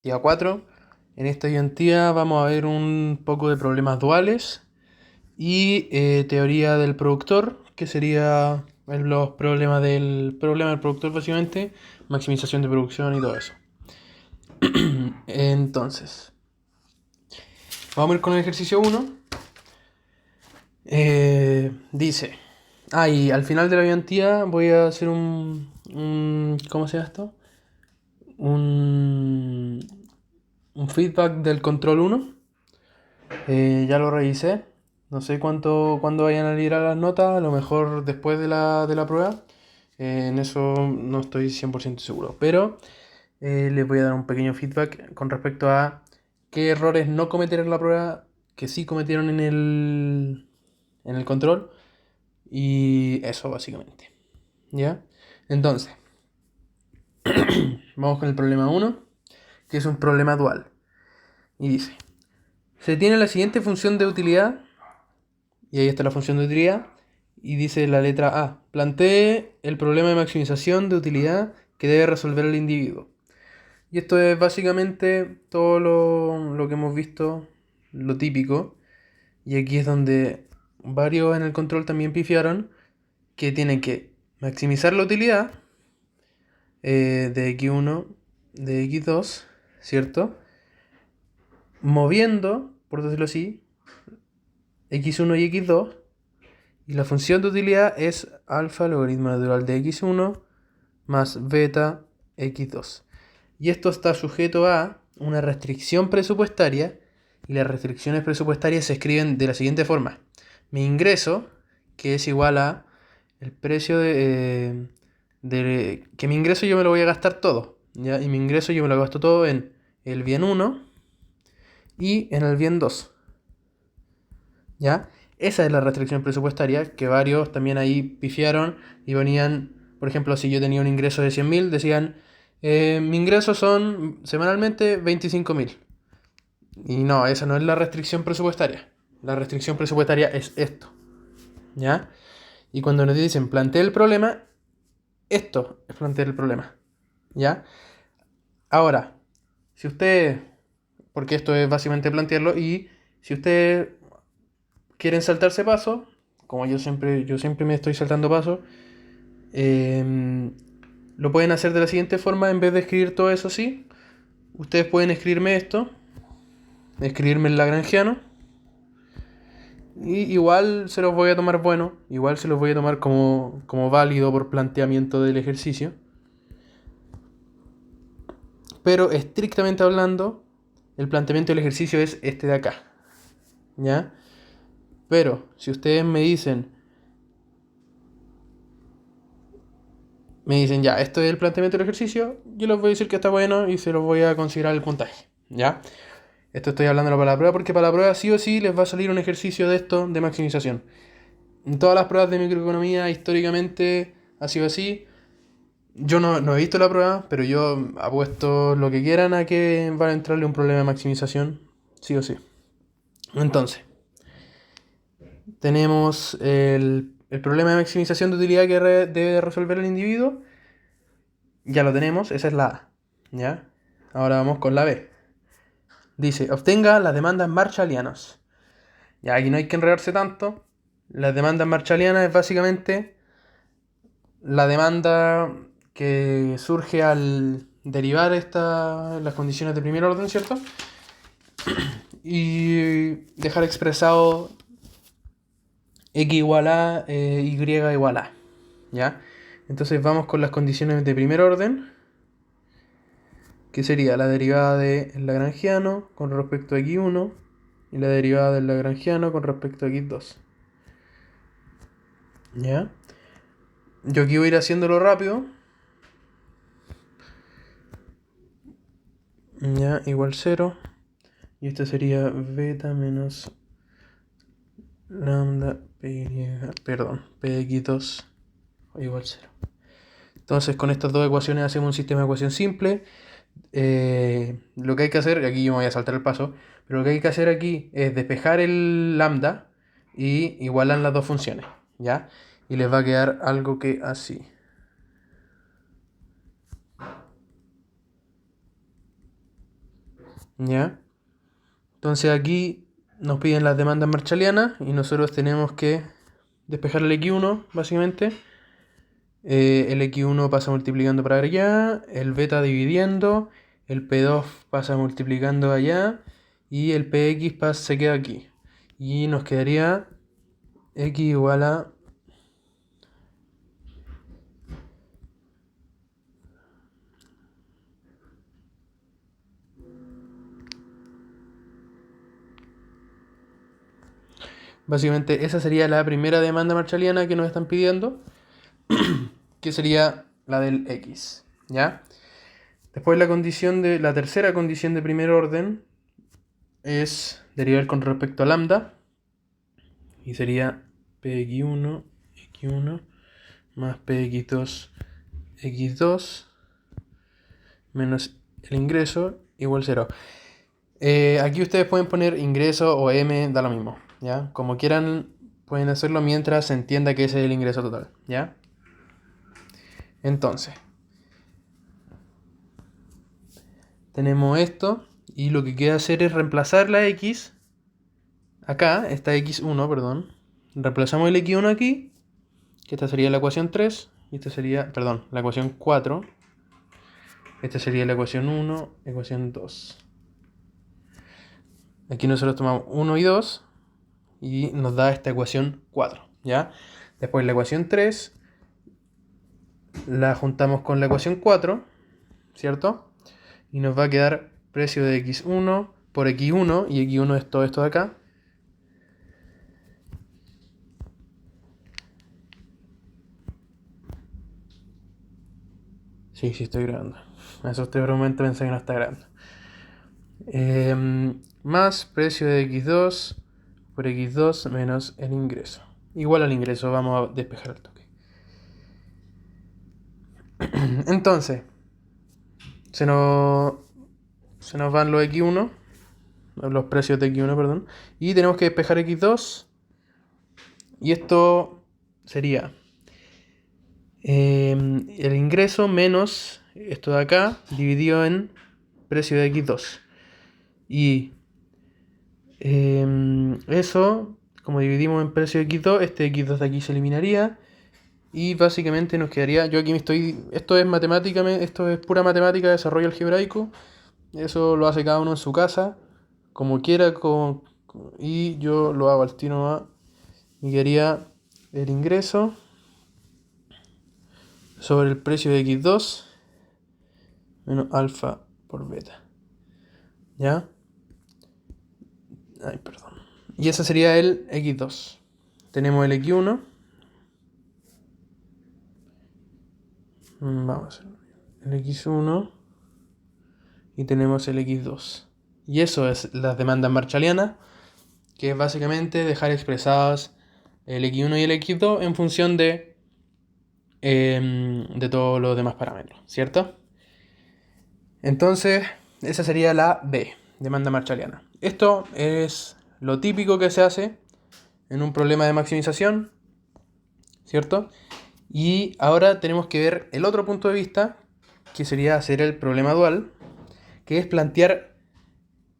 Día 4. En esta ayudantía vamos a ver un poco de problemas duales y teoría del productor, que sería los problema del productor básicamente, maximización de producción y todo eso. Entonces, vamos a ir con el ejercicio 1. Dice, y al final de la ayudantía voy a hacer ¿cómo se llama esto? Un, un feedback del control 1. Ya lo revisé. No sé cuándo vayan a liberar las notas, a lo mejor después de la prueba. En eso no estoy 100% seguro. Pero les voy a dar un pequeño feedback con respecto a qué errores no cometer en la prueba, que sí cometieron en el control. Y eso básicamente. ¿Ya? Entonces, vamos con el problema 1, que es un problema dual. Y dice, se tiene la siguiente función de utilidad. Y ahí está la función de utilidad. Y dice la letra A. Plantee el problema de maximización de utilidad que debe resolver el individuo. Y esto es básicamente todo lo que hemos visto, lo típico. Y aquí es donde varios en el control también pifiaron, que tienen que maximizar la utilidad de x1, de x2, ¿cierto? Moviendo, por decirlo así, x1 y x2. Y la función de utilidad es alfa logaritmo natural de x1 más beta x2. Y esto está sujeto a una restricción presupuestaria. Y las restricciones presupuestarias se escriben de la siguiente forma. Mi ingreso, que es igual a el precio que mi ingreso yo me lo voy a gastar todo. ¿Ya? Y mi ingreso yo me lo gasto todo en el bien 1 y en el bien 2. ¿Ya? Esa es la restricción presupuestaria, que varios también ahí pifiaron y ponían, por ejemplo, si yo tenía un ingreso de 100.000, decían, mi ingreso son semanalmente 25.000. Y no, esa no es la restricción presupuestaria. La restricción presupuestaria es esto. ¿Ya? Y cuando nos dicen plantea el problema, esto es plantear el problema. ¿Ya? Ahora, si usted, porque esto es básicamente plantearlo, y si usted quieren saltarse pasos, como yo siempre me estoy saltando pasos, lo pueden hacer de la siguiente forma. En vez de escribir todo eso así, ustedes pueden escribirme esto, escribirme el lagrangiano, y igual se los voy a tomar bueno, igual se los voy a tomar como válido por planteamiento del ejercicio. Pero estrictamente hablando, el planteamiento del ejercicio es este de acá. ¿Ya? Pero si ustedes me dicen, ya, esto es el planteamiento del ejercicio, yo les voy a decir que está bueno y se los voy a considerar el puntaje. ¿Ya? Esto estoy hablándolo para la prueba porque para la prueba sí o sí les va a salir un ejercicio de esto de maximización. En todas las pruebas de microeconomía históricamente ha sido así. Yo no he visto la prueba, pero yo apuesto lo que quieran a que va a entrarle un problema de maximización, sí o sí. Entonces, tenemos el problema de maximización de utilidad que debe resolver el individuo. Ya lo tenemos, esa es la A. ¿Ya? Ahora vamos con la B. Dice, obtenga las demandas marshallianas. Ya, aquí no hay que enredarse tanto. Las demandas marshallianas es básicamente la demanda que surge al derivar las condiciones de primer orden, ¿cierto? Y dejar expresado x igual a, y igual a. ¿Ya? Entonces vamos con las condiciones de primer orden, que sería la derivada del lagrangiano con respecto a x1 y la derivada del lagrangiano con respecto a x2. ¿Ya? Yo aquí voy a ir haciéndolo rápido. Ya, igual 0. Y esto sería beta menos lambda perdón, px2 igual 0. Entonces con estas dos ecuaciones hacemos un sistema de ecuación simple. Lo que hay que hacer, aquí yo me voy a saltar el paso, pero lo que hay que hacer aquí es despejar el lambda y igualan las dos funciones, ¿ya? Y les va a quedar algo que así. ¿Ya? Entonces aquí nos piden las demandas marshallianas y nosotros tenemos que despejar el X1, básicamente. El X1 pasa multiplicando para allá, el beta dividiendo, el P2 pasa multiplicando allá y el PX se queda aquí. Y nos quedaría X igual a... Básicamente esa sería la primera demanda marshalliana que nos están pidiendo, que sería la del X, ¿ya? Después la tercera condición de primer orden es derivar con respecto a lambda, y sería px1, x1 más px2, x2 menos el ingreso igual 0. Aquí ustedes pueden poner ingreso o m, da lo mismo, ¿ya? Como quieran pueden hacerlo mientras se entienda que ese es el ingreso total, ¿ya? Entonces, tenemos esto y lo que queda hacer es reemplazar la x acá, esta x1, perdón. Reemplazamos el x1 aquí, que esta sería la ecuación 3, y esta sería, perdón, la ecuación 4. Esta sería la ecuación 1, ecuación 2. Aquí nosotros tomamos 1 y 2 y nos da esta ecuación 4, ¿ya? Después la ecuación 3 la juntamos con la ecuación 4, ¿cierto? Y nos va a quedar precio de x1 por x1, y x1 es todo esto de acá. Sí, estoy grabando. Me asusté por un momento, pensé que no está grabando. Más precio de x2 por x2 menos el ingreso. Igual al ingreso, vamos a despejar el toque. Entonces, se nos van los x1, los precios de x1, perdón, y tenemos que despejar x2, y esto sería el ingreso menos esto de acá dividido en precio de x2. Y eso, como dividimos en precio de x2, este x2 de aquí se eliminaría. Y básicamente nos quedaría, yo aquí esto es matemáticamente, esto es pura matemática de desarrollo algebraico. Eso lo hace cada uno en su casa, como quiera, y yo lo hago al tiro a. Y quedaría el ingreso sobre el precio de x2 menos alfa por beta. ¿Ya? Ay, perdón. Y ese sería el x2. Tenemos el x1. Vamos a hacerlo bien. El x1. Y tenemos el x2. Y eso es las demandas marshallianas, que es básicamente dejar expresadas el x1 y el x2 en función de todos los demás parámetros, ¿cierto? Entonces, esa sería la B, demanda marshalliana. Esto es lo típico que se hace en un problema de maximización, ¿cierto? Y ahora tenemos que ver el otro punto de vista, que sería hacer el problema dual, que es plantear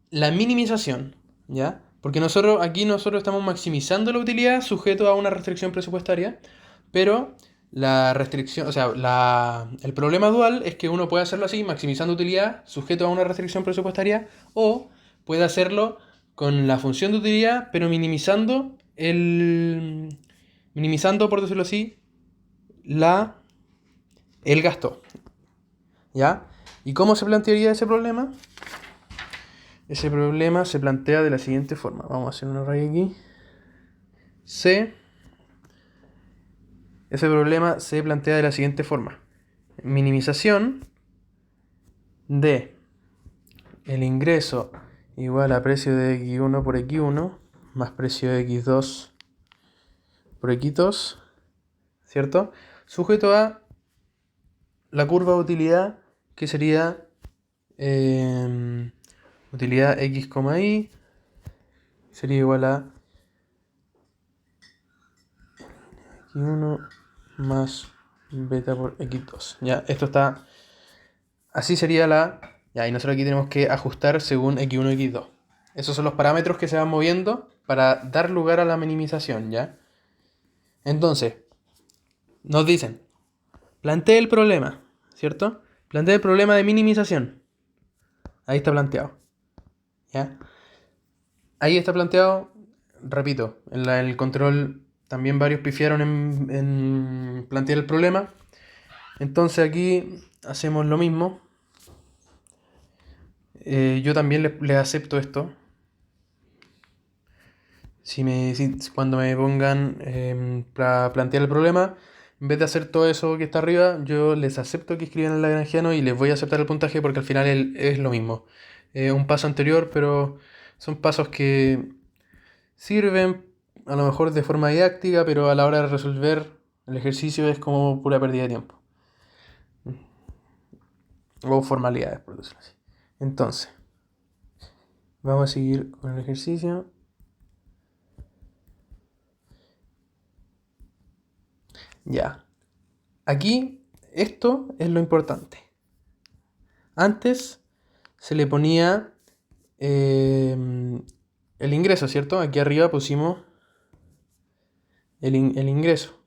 la minimización, ¿ya? Porque nosotros estamos maximizando la utilidad sujeto a una restricción presupuestaria, pero la restricción, o sea, el problema dual es que uno puede hacerlo así, maximizando utilidad sujeto a una restricción presupuestaria, o puede hacerlo con la función de utilidad, pero minimizando, por decirlo así, el gasto, ¿ya? ¿Y cómo se plantearía ese problema? Ese problema se plantea de la siguiente forma. Vamos a hacer un array aquí. Ese problema se plantea de la siguiente forma. Minimización de el ingreso igual a precio de x1 por x1 más precio de x2 por x2, ¿cierto? Sujeto a la curva de utilidad, que sería utilidad x, y sería igual a x1 más beta por x2. Ya, esto está... Así sería Ya, y nosotros aquí tenemos que ajustar según x1 y x2. Esos son los parámetros que se van moviendo para dar lugar a la minimización, ¿ya? Entonces, nos dicen, plantee el problema, ¿cierto? Plantee el problema de minimización. Ahí está planteado, ¿ya? Ahí está planteado, repito, en el control también varios pifiaron en plantear el problema. Entonces aquí hacemos lo mismo. Yo también le acepto esto. Cuando me pongan para plantear el problema, en vez de hacer todo eso que está arriba, yo les acepto que escriban el lagrangiano y les voy a aceptar el puntaje porque al final es lo mismo. Un paso anterior, pero son pasos que sirven a lo mejor de forma didáctica, pero a la hora de resolver el ejercicio es como pura pérdida de tiempo. O formalidades, por decirlo así. Entonces, vamos a seguir con el ejercicio. Ya. Aquí, esto es lo importante. Antes se le ponía el ingreso, ¿cierto? Aquí arriba pusimos el ingreso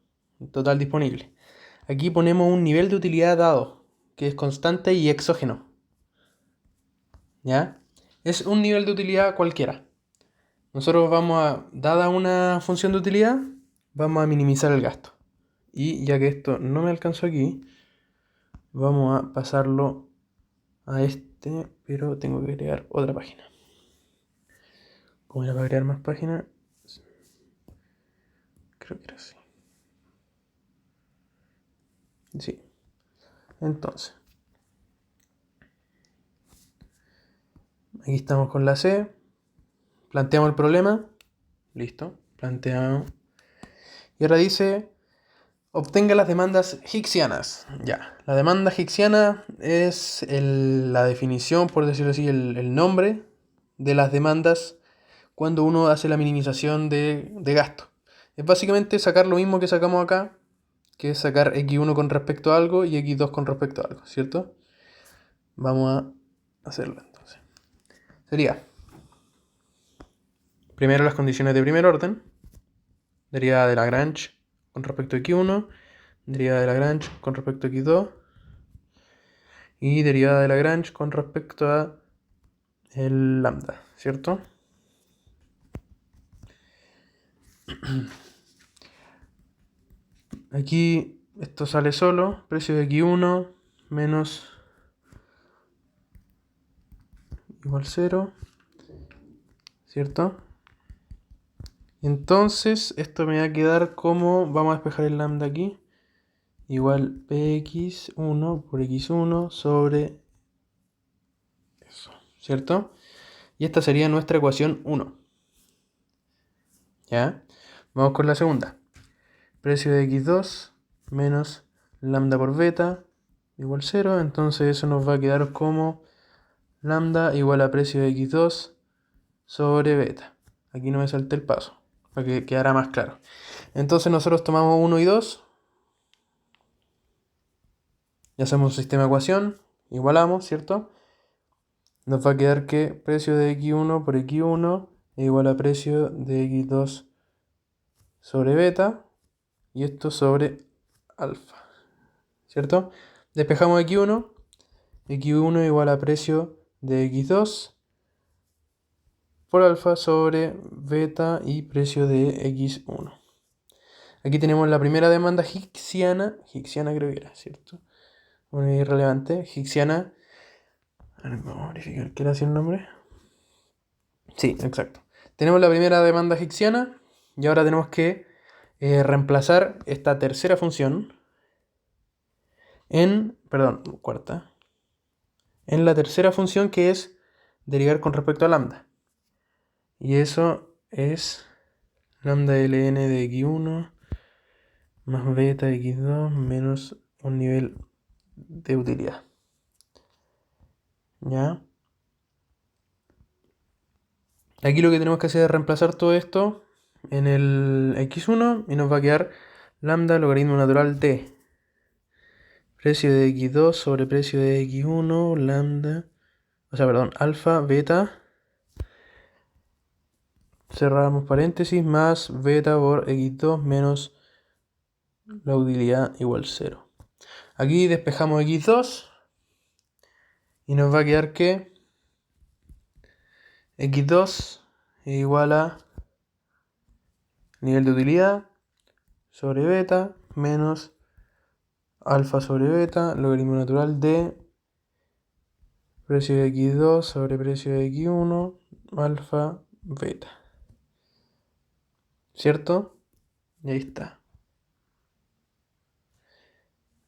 total disponible. Aquí ponemos un nivel de utilidad dado, que es constante y exógeno. ¿Ya? Es un nivel de utilidad cualquiera. Nosotros dada una función de utilidad, vamos a minimizar el gasto. Y ya que esto no me alcanzó aquí, vamos a pasarlo a este, pero tengo que agregar otra página. ¿Cómo era para agregar más páginas? Creo que era así. Sí. Entonces, aquí estamos con la C. Planteamos el problema. Listo. Planteamos. Y ahora dice, obtenga las demandas hicksianas. Ya. La demanda hicksiana es la definición, por decirlo así, el nombre de las demandas cuando uno hace la minimización de gasto. Es básicamente sacar lo mismo que sacamos acá, que es sacar x1 con respecto a algo y x2 con respecto a algo, ¿cierto? Vamos a hacerlo entonces. Sería primero las condiciones de primer orden, derivada de Lagrange con respecto a x1, derivada de Lagrange con respecto a x2 y derivada de Lagrange con respecto a el lambda, ¿cierto? Aquí esto sale solo, precio de x1 menos igual 0, ¿cierto? Entonces esto me va a quedar como, vamos a despejar el lambda aquí, igual px1 por x1 sobre eso, ¿cierto? Y esta sería nuestra ecuación 1. ¿Ya? Vamos con la segunda. Precio de x2 menos lambda por beta igual 0. Entonces eso nos va a quedar como lambda igual a precio de x2 sobre beta. Aquí no me salté el paso, para que quedara más claro. Entonces nosotros tomamos 1 y 2. Y hacemos un sistema de ecuación. Igualamos, ¿cierto? Nos va a quedar que precio de x1 por x1 es igual a precio de x2 sobre beta. Y esto sobre alfa, ¿cierto? Despejamos x1. x1 igual a precio de x2 por alfa sobre beta y precio de x1. Aquí tenemos la primera demanda hicksiana creo que era, ¿cierto? Bueno, irrelevante, hicksiana. Vamos a verificar qué era así el nombre. Sí, exacto. Tenemos la primera demanda hicksiana y ahora tenemos que reemplazar esta tercera función cuarta, en la tercera función que es derivar con respecto a lambda. Y eso es lambda ln de x1 más beta de x2 menos un nivel de utilidad. ¿Ya? Aquí lo que tenemos que hacer es reemplazar todo esto en el x1 y nos va a quedar lambda logaritmo natural de precio de x2 sobre precio de x1 lambda o sea, perdón, alfa, beta, cerramos paréntesis, más beta por x2 menos la utilidad igual 0. Aquí despejamos x2 y nos va a quedar que x2 es igual a nivel de utilidad sobre beta menos alfa sobre beta, logaritmo natural de precio de x2 sobre precio de x1, alfa, beta. ¿Cierto? Y ahí está.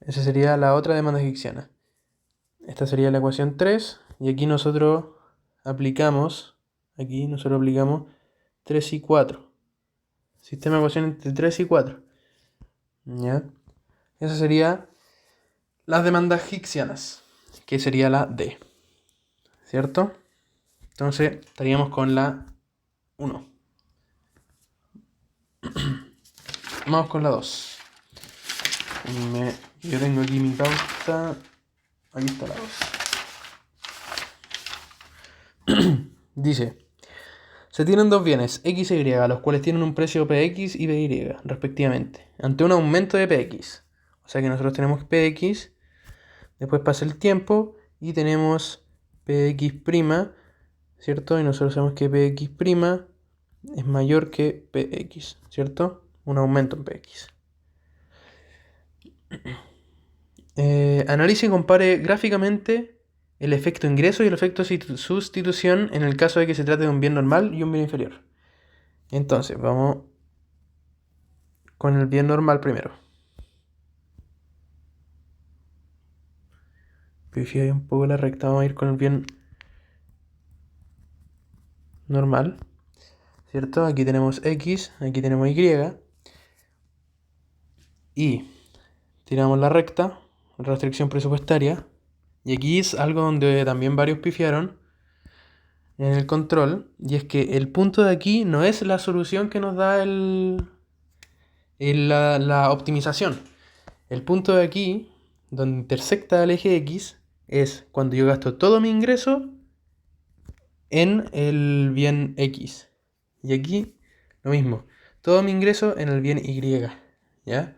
Esa sería la otra demanda higgsciana. Esta sería la ecuación 3. Y aquí nosotros aplicamos 3 y 4. Sistema de ecuaciones entre 3 y 4. ¿Ya? Esa sería las demandas higgscianas, que sería la D. ¿Cierto? Entonces estaríamos con la 1. Vamos con la 2. Yo tengo aquí mi pauta. Aquí está la 2. Dice: se tienen dos bienes X y Y, los cuales tienen un precio PX y PY, respectivamente, ante un aumento de PX. O sea que nosotros tenemos PX, después pasa el tiempo y tenemos PX', ¿cierto? Y nosotros sabemos que PX' es mayor que PX, ¿cierto? Un aumento en PX. Analice y compare gráficamente el efecto ingreso y el efecto sustitución en el caso de que se trate de un bien normal y un bien inferior. Entonces, vamos con el bien normal primero. Pifié un poco la recta, vamos a ir con el bien normal, ¿cierto? Aquí tenemos X, aquí tenemos Y. Y tiramos la recta, restricción presupuestaria. Y aquí es algo donde también varios pifiaron en el control. Y es que el punto de aquí no es la solución que nos da la optimización. El punto de aquí, donde intersecta el eje X, es cuando yo gasto todo mi ingreso en el bien X. Y aquí lo mismo, todo mi ingreso en el bien Y, ¿ya?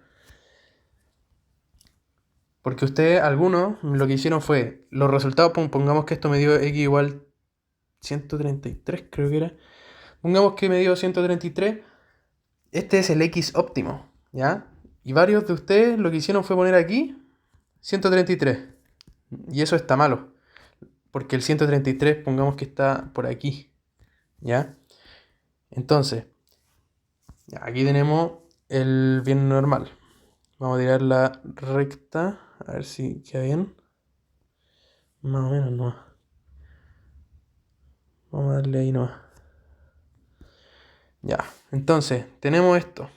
Porque ustedes, algunos, lo que hicieron fue, los resultados, pongamos que esto me dio X igual 133, creo que era. Pongamos que me dio 133, este es el X óptimo, ¿ya? Y varios de ustedes lo que hicieron fue poner aquí 133. Y eso está malo. Porque el 133, pongamos que está por aquí. ¿Ya? Entonces, aquí tenemos el bien normal. Vamos a tirar la recta. A ver si queda bien. Más o menos no. Vamos a darle ahí nomás. Ya. Entonces, tenemos esto.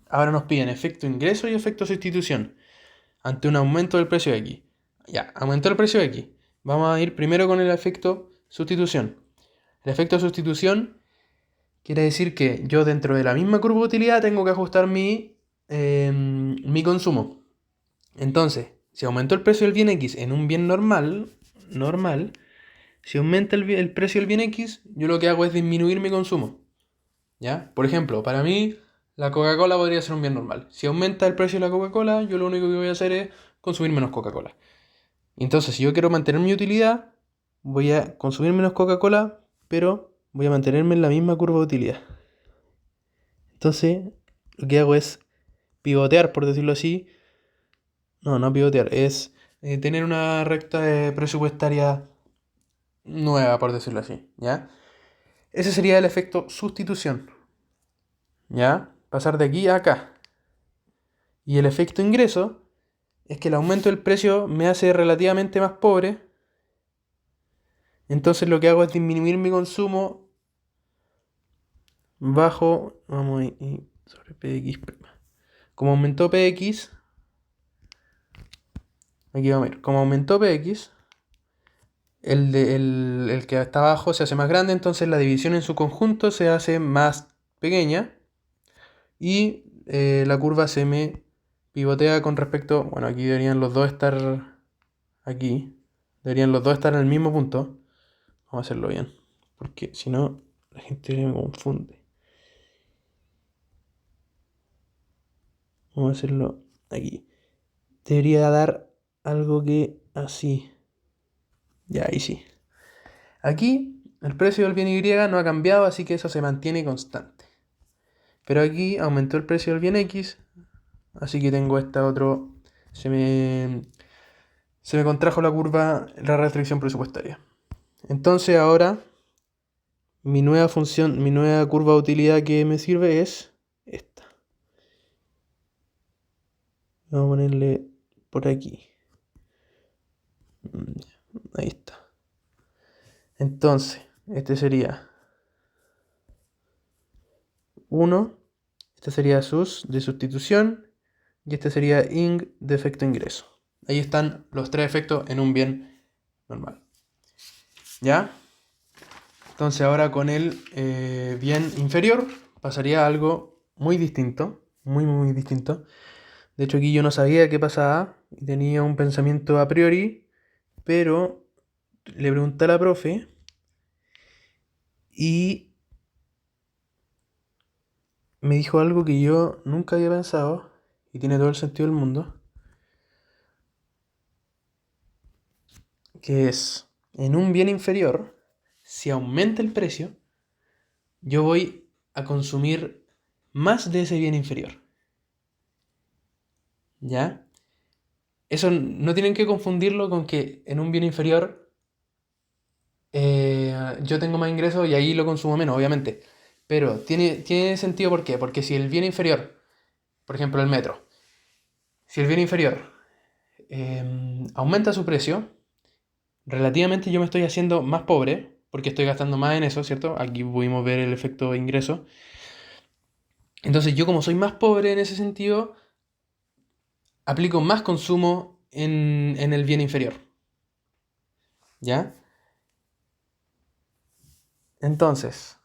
Ahora nos piden efecto ingreso y efecto sustitución ante un aumento del precio de X. Ya, aumentó el precio de X. Vamos a ir primero con el efecto sustitución. El efecto sustitución quiere decir que yo dentro de la misma curva de utilidad tengo que ajustar mi consumo. Entonces, si aumentó el precio del bien X en un bien normal, si aumenta el precio del bien X, yo lo que hago es disminuir mi consumo. ¿Ya? Por ejemplo, para mí la Coca-Cola podría ser un bien normal. Si aumenta el precio de la Coca-Cola, yo lo único que voy a hacer es consumir menos Coca-Cola. Entonces, si yo quiero mantener mi utilidad, voy a consumir menos Coca-Cola, pero voy a mantenerme en la misma curva de utilidad. Entonces, lo que hago es pivotear, por decirlo así. No pivotear, es tener una recta presupuestaria nueva, por decirlo así, ¿ya? Ese sería el efecto sustitución, ¿ya? Pasar de aquí a acá. Y el efecto ingreso es que el aumento del precio me hace relativamente más pobre. Entonces lo que hago es disminuir mi consumo bajo, vamos a ir sobre PX'. Como aumentó PX, aquí vamos a ir, como aumentó PX, el que está abajo se hace más grande, entonces la división en su conjunto se hace más pequeña y la curva se me pivotea con respecto, bueno, aquí deberían los dos estar aquí, Deberían los dos estar en el mismo punto. Vamos a hacerlo bien, porque si no, la gente me confunde. Vamos a hacerlo aquí. Debería dar algo que así. Ya, ahí sí. Aquí el precio del bien Y no ha cambiado, así que eso se mantiene constante. Pero aquí aumentó el precio del bien X, así que tengo esta otro... Se me contrajo la curva, la restricción presupuestaria. Entonces ahora mi nueva función, mi nueva curva de utilidad que me sirve es esta. Vamos a ponerle por aquí. Ahí está. Entonces, este sería 1, este sería sus de sustitución y este sería ing de efecto ingreso. Ahí están los tres efectos en un bien normal. ¿Ya? Entonces ahora con el bien inferior pasaría algo muy distinto, muy distinto. De hecho aquí yo no sabía qué pasaba y tenía un pensamiento a priori, pero le pregunté a la profe y me dijo algo que yo nunca había pensado y tiene todo el sentido del mundo, que es en un bien inferior, si aumenta el precio, yo voy a consumir más de ese bien inferior. ¿Ya? Eso no tienen que confundirlo con que en un bien inferior yo tengo más ingresos y ahí lo consumo menos, obviamente. Pero tiene sentido, ¿por qué? Porque si el bien inferior, por ejemplo el metro, si el bien inferior aumenta su precio, relativamente yo me estoy haciendo más pobre porque estoy gastando más en eso, ¿cierto? Aquí pudimos ver el efecto de ingreso. Entonces yo como soy más pobre en ese sentido, aplico más consumo en el bien inferior. ¿Ya? Entonces,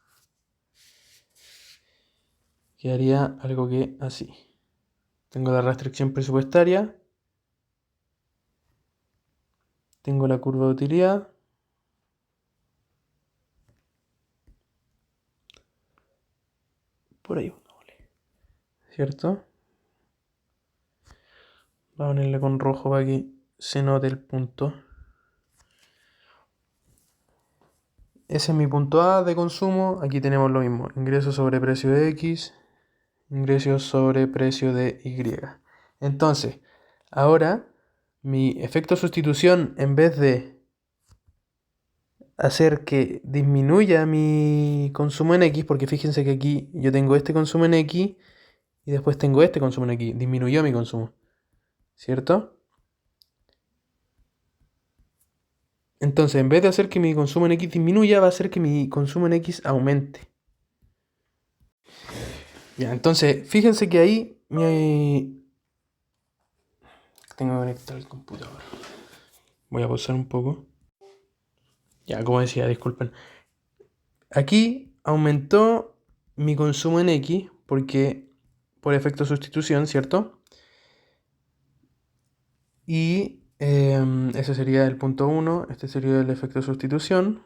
quedaría algo que así. Tengo la restricción presupuestaria. Tengo la curva de utilidad. Por ahí, ¿cierto? Voy a ponerle con rojo para que se note el punto. Ese es mi punto A de consumo. Aquí tenemos lo mismo. Ingresos sobre precio de X. Ingresos sobre precio de Y. Entonces, ahora mi efecto sustitución, en vez de hacer que disminuya mi consumo en X, porque fíjense que aquí yo tengo este consumo en X y después tengo este consumo en X, disminuyó mi consumo, ¿cierto? Entonces, en vez de hacer que mi consumo en X disminuya, va a hacer que mi consumo en X aumente. Ya, entonces, fíjense que ahí tengo que conectar el computador. Voy a pausar un poco. Ya, como decía, disculpen. Aquí aumentó mi consumo en X porque por efecto sustitución, ¿cierto? Y ese sería el punto 1, este sería el efecto sustitución,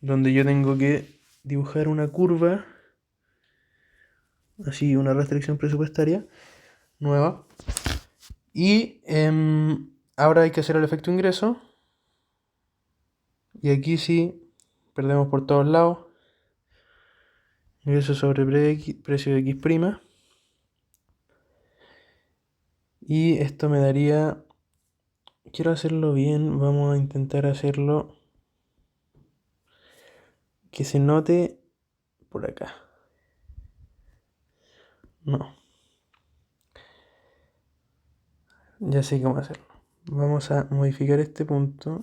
donde yo tengo que dibujar una curva, así una restricción presupuestaria nueva. Y ahora hay que hacer el efecto ingreso. Y aquí sí, perdemos por todos lados. Ingreso sobre precio de X'. Y esto me daría... Quiero hacerlo bien, vamos a intentar hacerlo que se note por acá. No. Ya sé cómo hacerlo. Vamos a modificar este punto.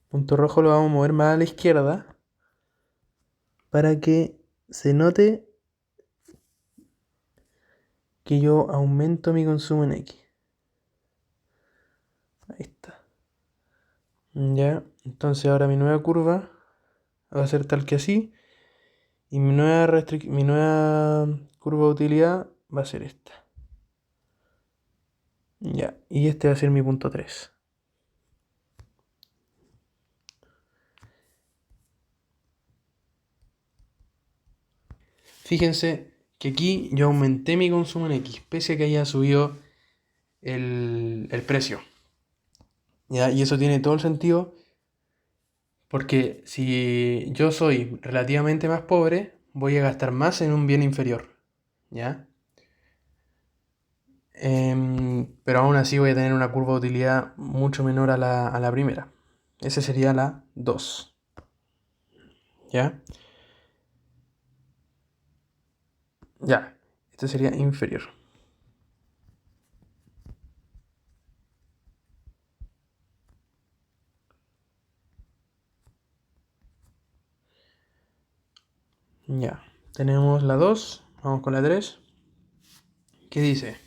Punto rojo lo vamos a mover más a la izquierda para que se note que yo aumento mi consumo en X. Ahí está. Ya, entonces ahora mi nueva curva va a ser tal que así. Y mi nueva curva de utilidad va a ser esta. Ya, y este va a ser mi punto 3. fíjense que aquí yo aumenté mi consumo en X, pese a que haya subido el precio. ¿Ya? Y eso tiene todo el sentido, porque si yo soy relativamente más pobre, voy a gastar más en un bien inferior. ¿Ya? Pero aún así voy a tener una curva de utilidad mucho menor a la primera. Esa sería la 2. ¿Ya? Ya. Este sería inferior. Ya. Tenemos la 2. Vamos con la 3. ¿Qué dice?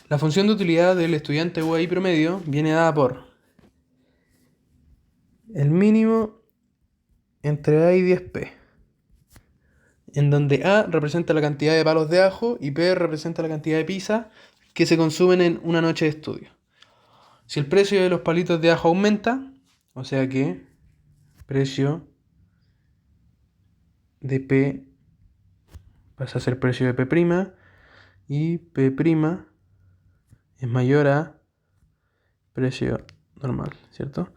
La función de utilidad del estudiante UAI promedio viene dada por el mínimo entre A y 10p, en donde A representa la cantidad de palos de ajo y P representa la cantidad de pizza que se consumen en una noche de estudio. Si el precio de los palitos de ajo aumenta, o sea que precio de P pasa a ser precio de P' y P' es mayor a precio normal, ¿cierto?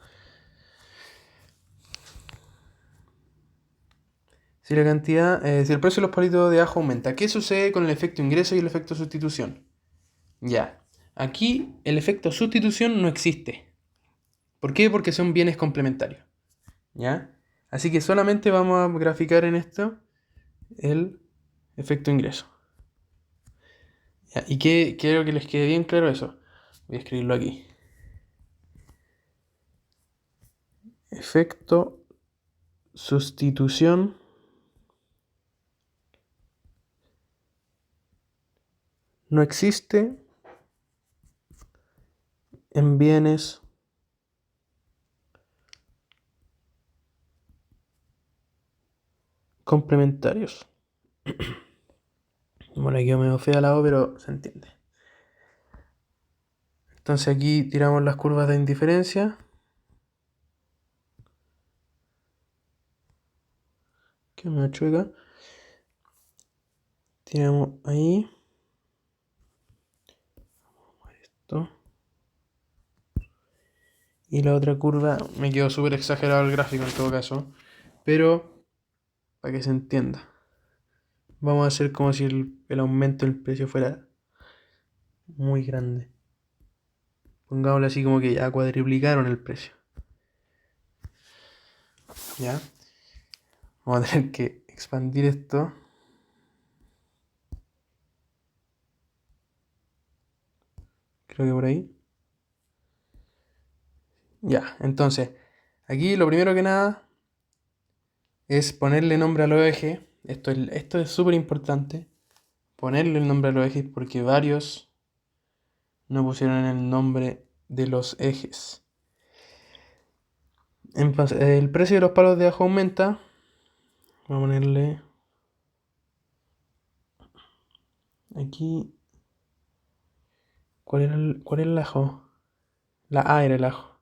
Si si el precio de los palitos de ajo aumenta, ¿qué sucede con el efecto ingreso y el efecto sustitución? Ya, aquí el efecto sustitución no existe. ¿Por qué? Porque son bienes complementarios. ¿Ya? Así que solamente vamos a graficar en esto el efecto ingreso. ¿Ya? Y que quiero que les quede bien claro eso. Voy a escribirlo aquí. Efecto sustitución no existe en bienes complementarios. Bueno, aquí me fea la O, pero se entiende. Entonces aquí tiramos las curvas de indiferencia. Que me chueca. Tiramos ahí. Esto. Y la otra curva, me quedó súper exagerado el gráfico en todo caso. Pero, para que se entienda. Vamos a hacer como si el aumento del precio fuera muy grande. Pongámoslo así como que ya cuadriplicaron el precio. ¿Ya? Vamos a tener que expandir esto. Creo que por ahí. Ya, entonces, aquí lo primero que nada es ponerle nombre a los ejes. Esto es súper importante. Ponerle el nombre a los ejes porque varios no pusieron el nombre de los ejes. El precio de los palos de ajo aumenta. Voy a ponerle aquí. ¿Cuál era el ajo? La A era el ajo.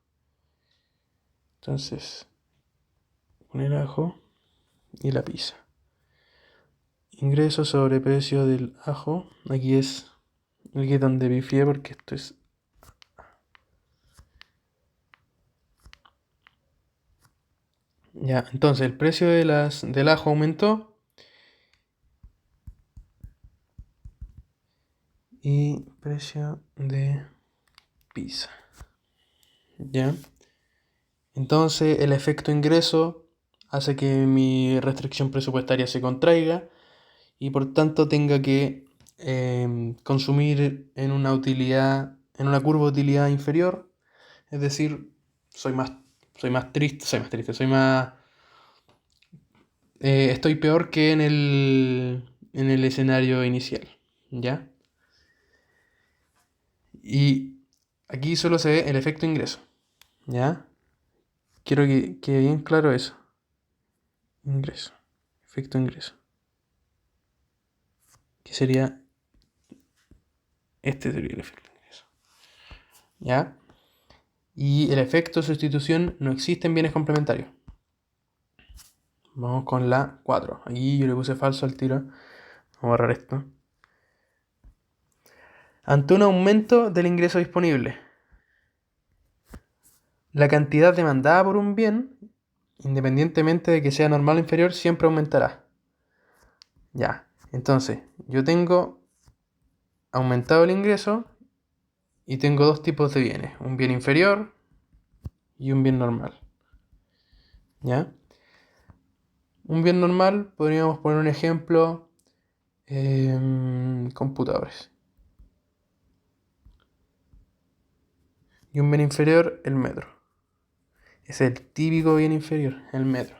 Entonces, poner ajo y la pizza. Ingreso sobre precio del ajo. Aquí es donde pifié porque esto es. Ya, entonces el precio del ajo aumentó. Y precio de pizza. ¿Ya? Entonces el efecto ingreso hace que mi restricción presupuestaria se contraiga y por tanto tenga que consumir en una utilidad, en una curva de utilidad inferior. Es decir, soy más triste, estoy peor que en el escenario inicial. ¿Ya? Y aquí solo se ve el efecto ingreso. ¿Ya? Quiero que quede bien claro eso. Ingreso. Efecto ingreso. Que sería. Este sería el efecto ingreso. ¿Ya? Y el efecto sustitución no existe en bienes complementarios. Vamos con la 4. Aquí yo le puse falso al tiro. Vamos a borrar esto. Ante un aumento del ingreso disponible, la cantidad demandada por un bien, independientemente de que sea normal o inferior, siempre aumentará. Ya, entonces, yo tengo aumentado el ingreso y tengo dos tipos de bienes, un bien inferior y un bien normal. ¿Ya? Un bien normal, podríamos poner un ejemplo, computadores. Y un bien inferior, el metro. Es el típico bien inferior, el metro.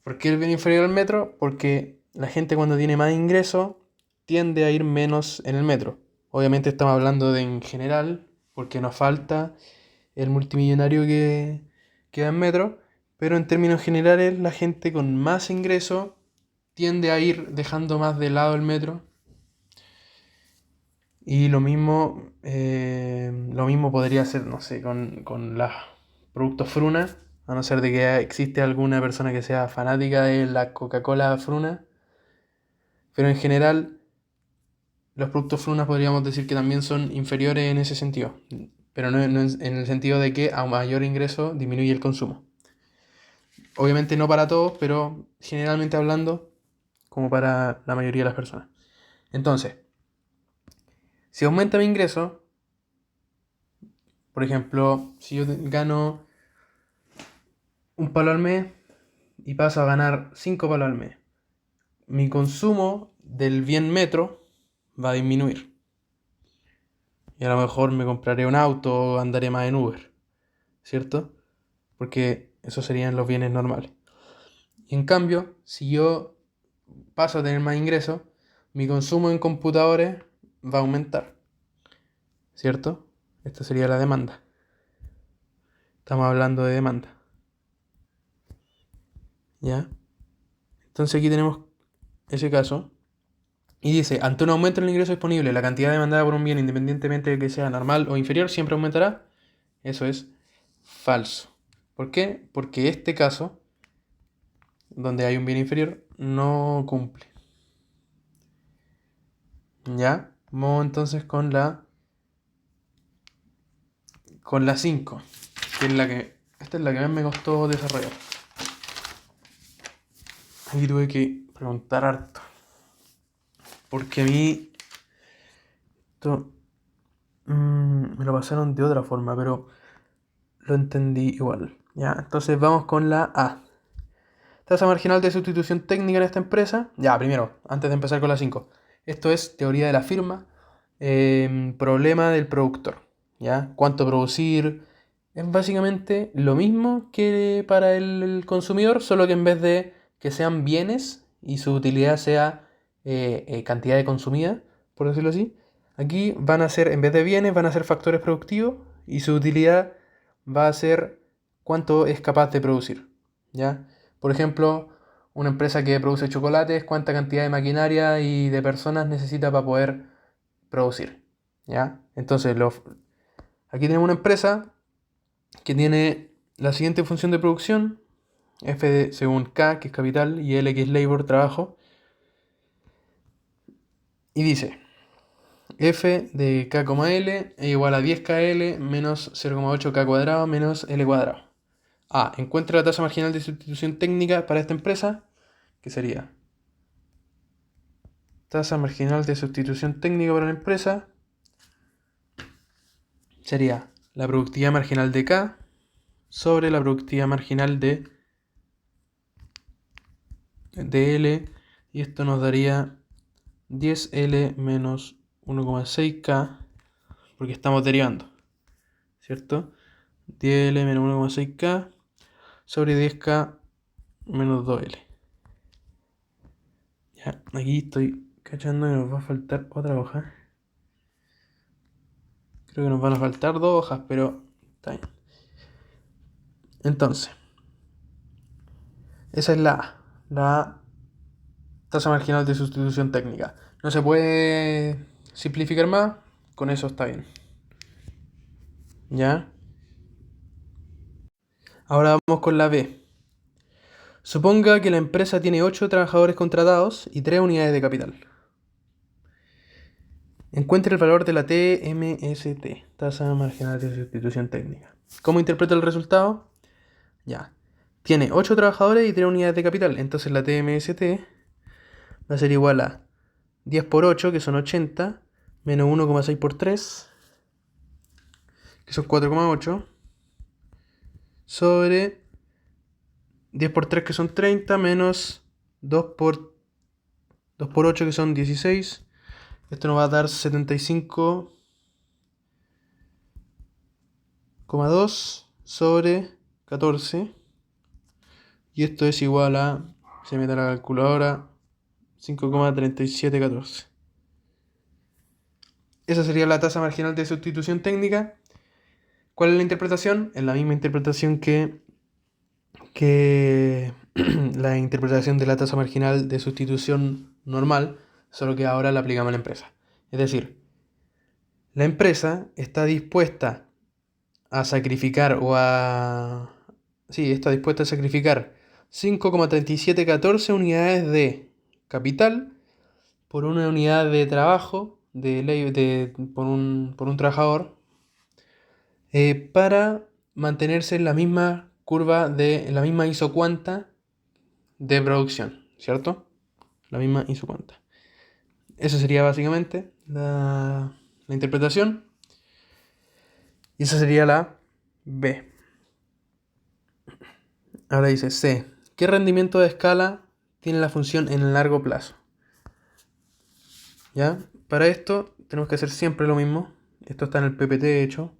¿Por qué el bien inferior al metro? Porque la gente cuando tiene más ingreso tiende a ir menos en el metro. Obviamente estamos hablando de en general, porque nos falta el multimillonario que va en metro, pero en términos generales la gente con más ingreso tiende a ir dejando más de lado el metro. Y lo mismo podría ser, no sé, con los productos Fruna, a no ser de que existe alguna persona que sea fanática de la Coca-Cola Fruna. Pero en general, los productos Fruna podríamos decir que también son inferiores en ese sentido. Pero no en el sentido de que a mayor ingreso disminuye el consumo. Obviamente no para todos, pero generalmente hablando, como para la mayoría de las personas. Entonces, si aumenta mi ingreso, por ejemplo, si yo gano un palo al mes y paso a ganar 5 palos al mes, mi consumo del bien metro va a disminuir. Y a lo mejor me compraré un auto o andaré más en Uber, ¿cierto? Porque esos serían los bienes normales. Y en cambio, si yo paso a tener más ingresos, mi consumo en computadores va a aumentar, ¿cierto? Esta sería la demanda. Estamos hablando de demanda. ¿Ya? Entonces aquí tenemos ese caso. Y dice, ante un aumento en el ingreso disponible, la cantidad demandada por un bien, independientemente de que sea normal o inferior, siempre aumentará. Eso es falso. ¿Por qué? Porque este caso, donde hay un bien inferior, no cumple. ¿Ya? Vamos entonces con la 5, que es la que esta es la que más me costó desarrollar. Aquí tuve que preguntar harto. Porque a mí esto me lo pasaron de otra forma, pero lo entendí igual. ¿Ya? Entonces vamos con la A. Tasa marginal de sustitución técnica en esta empresa. Ya, primero, antes de empezar con la 5. Esto es teoría de la firma. Problema del productor. ¿Ya? ¿Cuánto producir? Es básicamente lo mismo que para el consumidor, solo que en vez de que sean bienes y su utilidad sea cantidad de consumida, por decirlo así, aquí van a ser, en vez de bienes, van a ser factores productivos y su utilidad va a ser cuánto es capaz de producir. ¿Ya? Por ejemplo, una empresa que produce chocolates, cuánta cantidad de maquinaria y de personas necesita para poder producir. ¿Ya? Entonces, aquí tenemos una empresa que tiene la siguiente función de producción, F según K, que es capital, y L, que es labor, trabajo. Y dice, F de K, L es igual a 10KL menos 0,8K cuadrado menos L cuadrado. A, encuentra la tasa marginal de sustitución técnica para esta empresa, que sería tasa marginal de sustitución técnica para la empresa, sería la productividad marginal de K sobre la productividad marginal de L, y esto nos daría 10L menos 1,6K, porque estamos derivando, ¿cierto? 10L menos 1,6K sobre 10K menos 2L. Ya, aquí estoy cachando que nos va a faltar otra hoja. Creo que nos van a faltar dos hojas, pero está bien. Entonces, esa es la tasa marginal de sustitución técnica. No se puede simplificar más, con eso está bien. ¿Ya? Ahora vamos con la B. Suponga que la empresa tiene 8 trabajadores contratados y 3 unidades de capital. Encuentre el valor de la TMST, tasa marginal de sustitución técnica. ¿Cómo interpreta el resultado? Ya. Tiene 8 trabajadores y 3 unidades de capital. Entonces la TMST va a ser igual a 10 por 8, que son 80, menos 1,6 por 3, que son 4,8, sobre 10 por 3, que son 30, menos 2 por 8, que son 16. Esto nos va a dar 75,2 sobre 14. Y esto es igual a, se mete a la calculadora, 5,3714. Esa sería la tasa marginal de sustitución técnica. ¿Cuál es la interpretación? Es la misma interpretación que la interpretación de la tasa marginal de sustitución normal, solo que ahora la aplicamos a la empresa. Es decir, la empresa está dispuesta a sacrificar está dispuesta a sacrificar 5,3714 unidades de capital por una unidad de trabajo por un trabajador, para mantenerse en la misma curva en la misma isocuanta de producción, ¿cierto? La misma isocuanta. Esa sería básicamente la interpretación. Y esa sería la B. Ahora dice C. ¿Qué rendimiento de escala tiene la función en el largo plazo? ¿Ya? Para esto tenemos que hacer siempre lo mismo. Esto está en el PPT de hecho.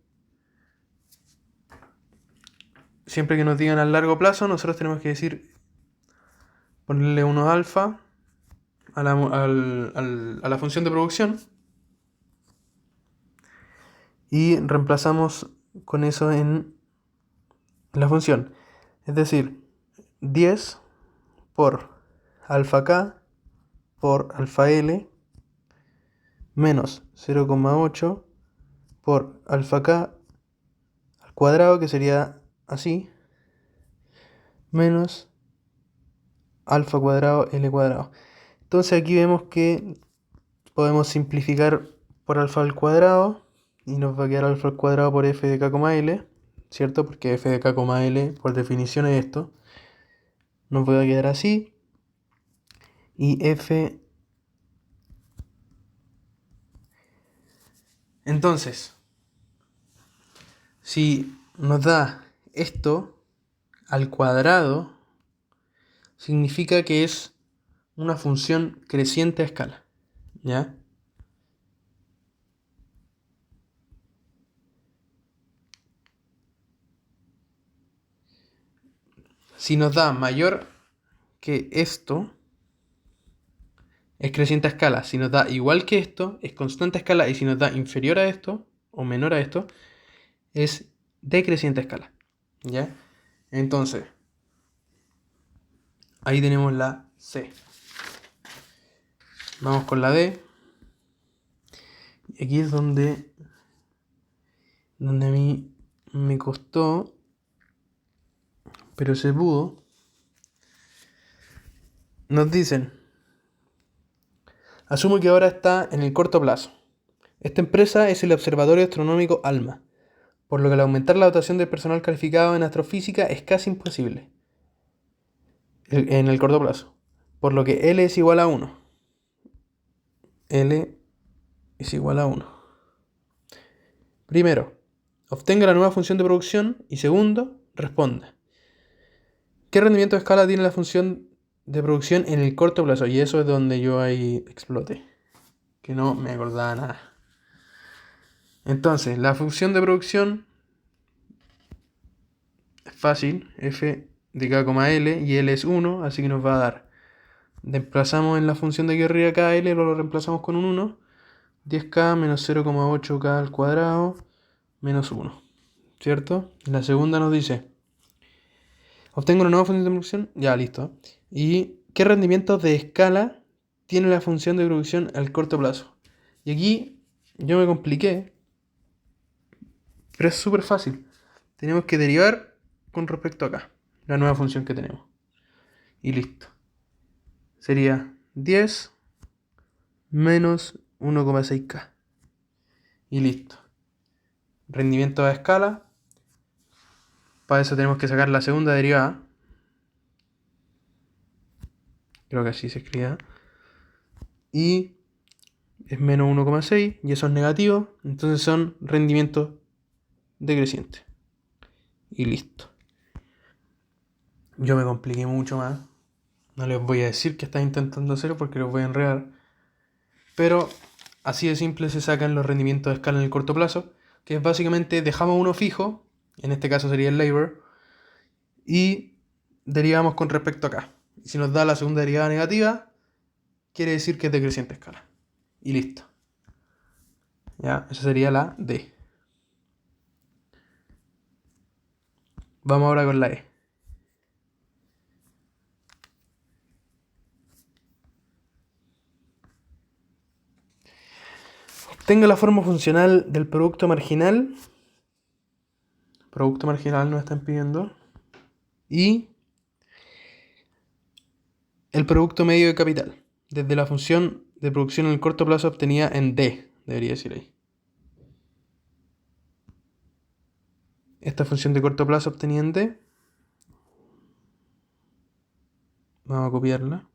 Siempre que nos digan a largo plazo, nosotros tenemos que ponerle unos alfa a la función de producción. Y reemplazamos con eso en la función. Es decir, 10 por alfa k por alfa l menos 0,8 por alfa k al cuadrado, que sería así, menos alfa cuadrado l cuadrado. Entonces aquí vemos que podemos simplificar por alfa al cuadrado y nos va a quedar alfa al cuadrado por f de k, l, ¿cierto? Porque f de k, l por definición es esto. Nos va a quedar así. Y f... Entonces, si nos da esto al cuadrado, significa que es una función creciente a escala, ¿ya? Si nos da mayor que esto, es creciente a escala. Si nos da igual que esto, es constante a escala. Y si nos da inferior a esto, o menor a esto, es decreciente a escala, ¿ya? Entonces, ahí tenemos la C. Vamos con la D. Y aquí es donde a mí me costó, pero se pudo. Nos dicen: asumo que ahora está en el corto plazo. Esta empresa es el Observatorio Astronómico ALMA, por lo que al aumentar la dotación del personal calificado en astrofísica es casi imposible en el corto plazo, por lo que L es igual a 1. L es igual a 1. Primero, obtenga la nueva función de producción y segundo, responda: ¿qué rendimiento de escala tiene la función de producción en el corto plazo? Y eso es donde yo ahí exploté, que no me acordaba nada. Entonces, la función de producción es fácil, f de k, l, y l es 1, así que nos va a dar, reemplazamos en la función de aquí arriba kl, lo reemplazamos con un 1, 10k menos 0,8k al cuadrado menos 1, ¿cierto? La segunda nos dice: obtengo una nueva función de producción, ya listo. ¿Y qué rendimientos de escala tiene la función de producción al corto plazo? Y aquí yo me compliqué, pero es súper fácil. Tenemos que derivar con respecto a acá, la nueva función que tenemos. y listo. Sería 10 menos 1,6K y listo. Rendimiento a escala. Para eso tenemos que sacar la segunda derivada. Creo que así se escribe. Y es menos 1,6 y eso es negativo. Entonces son rendimientos decrecientes. Y listo. Yo me compliqué mucho más. No les voy a decir que están intentando hacer porque los voy a enredar. Pero así de simple se sacan los rendimientos de escala en el corto plazo. Que es básicamente dejamos uno fijo. En este caso sería el labor. Y derivamos con respecto a acá. Y si nos da la segunda derivada negativa, quiere decir que es decreciente escala. Y listo. Ya, esa sería la D. Vamos ahora con la E. Obtenga la forma funcional del producto marginal. Producto marginal nos están pidiendo. Y el producto medio de capital. Desde la función de producción en el corto plazo obtenida en D. Debería decir ahí. Esta función de corto plazo obtenida en D. Vamos a copiarla.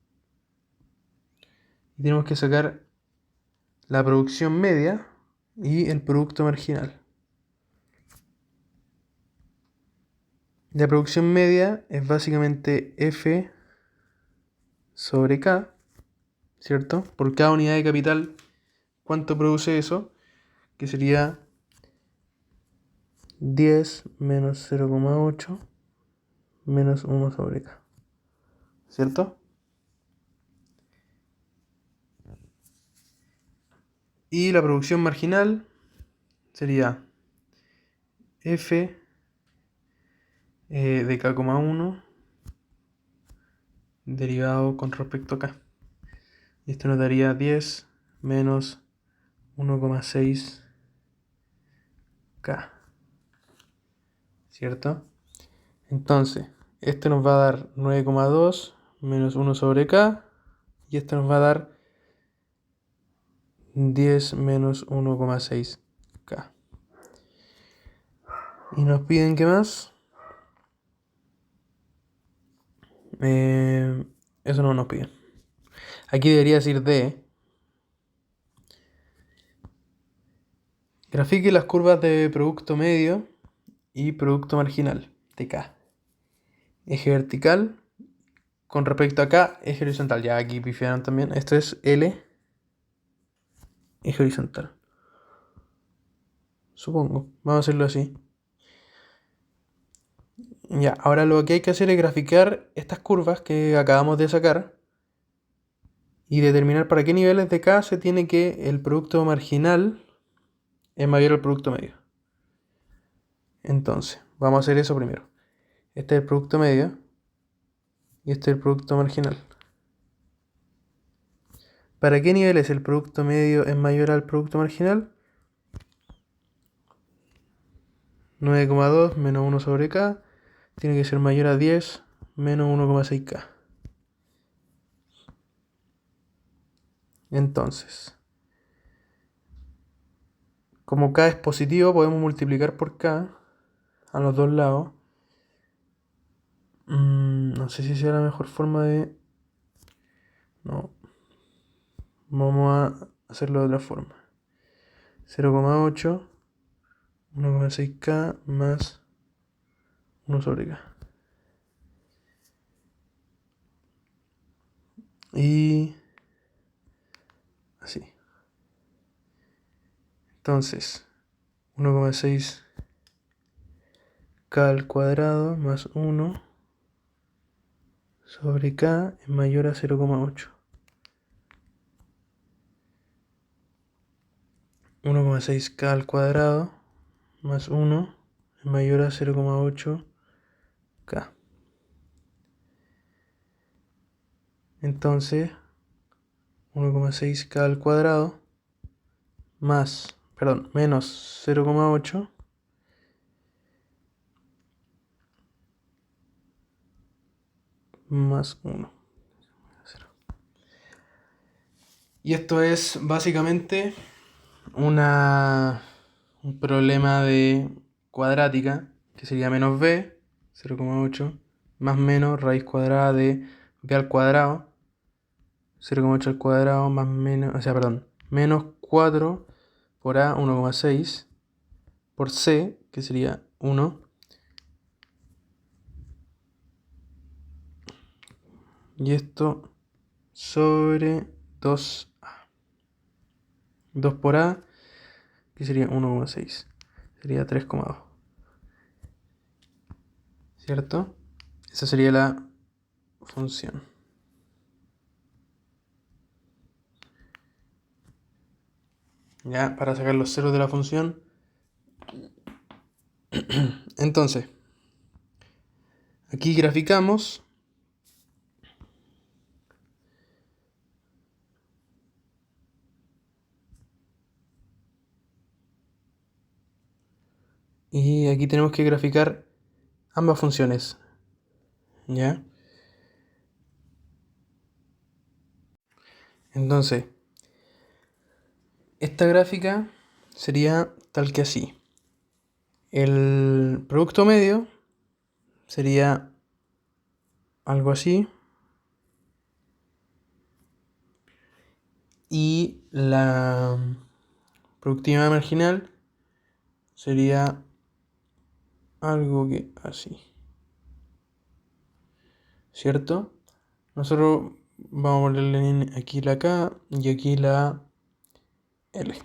Y tenemos que sacar la producción media y el producto marginal. La producción media es básicamente F sobre K, ¿cierto? Por cada unidad de capital, ¿cuánto produce eso? Que sería 10 menos 0,8 menos 1 sobre K, ¿cierto? Y la producción marginal sería F de K,1 derivado con respecto a K. Y esto nos daría 10 menos 1,6K, ¿cierto? Entonces, esto nos va a dar 9,2 menos 1 sobre K. Y esto nos va a dar 10 menos 1,6K. Y nos piden ¿qué más? Eso no nos piden. Aquí debería decir D. Grafique las curvas de producto medio y producto marginal de K. Eje vertical. Con respecto a K, eje horizontal. Ya aquí pifiaron también. Esto es L. Eje horizontal. Supongo. Vamos a hacerlo así. Ya, ahora lo que hay que hacer es graficar estas curvas que acabamos de sacar y determinar para qué niveles de K se tiene que el producto marginal es mayor al producto medio. Entonces, vamos a hacer eso primero. Este es el producto medio y este es el producto marginal. ¿Para qué niveles el producto medio es mayor al producto marginal? 9,2 menos 1 sobre K tiene que ser mayor a 10 menos 1,6K. Entonces, como K es positivo, podemos multiplicar por K a los dos lados. No sé si sea la mejor forma de... No. Vamos a hacerlo de otra forma. 0,8, 1,6K más 1 sobre K. Y así. Entonces, 1,6K al cuadrado más 1 sobre K es mayor a 0,8. 1,6K al cuadrado más 1 es mayor a 0,8K. Entonces, 1,6K al cuadrado menos 0,8 más 1. Y esto es básicamente un problema de cuadrática, que sería menos b, 0,8, más menos raíz cuadrada de b al cuadrado, 0,8 al cuadrado, más menos, o sea, perdón, menos 4 por a, 1,6, por c, que sería 1, y esto sobre 2a. 2 por a, que sería 1,6, sería 3,2. ¿Cierto? Esa sería la función. Ya, para sacar los ceros de la función. Entonces, aquí graficamos. Y aquí tenemos que graficar ambas funciones. ¿Ya? Entonces, esta gráfica sería tal que así. El producto medio sería algo así. Y la productividad marginal sería algo que así. ¿Cierto? Nosotros vamos a ponerle aquí la K y aquí la L.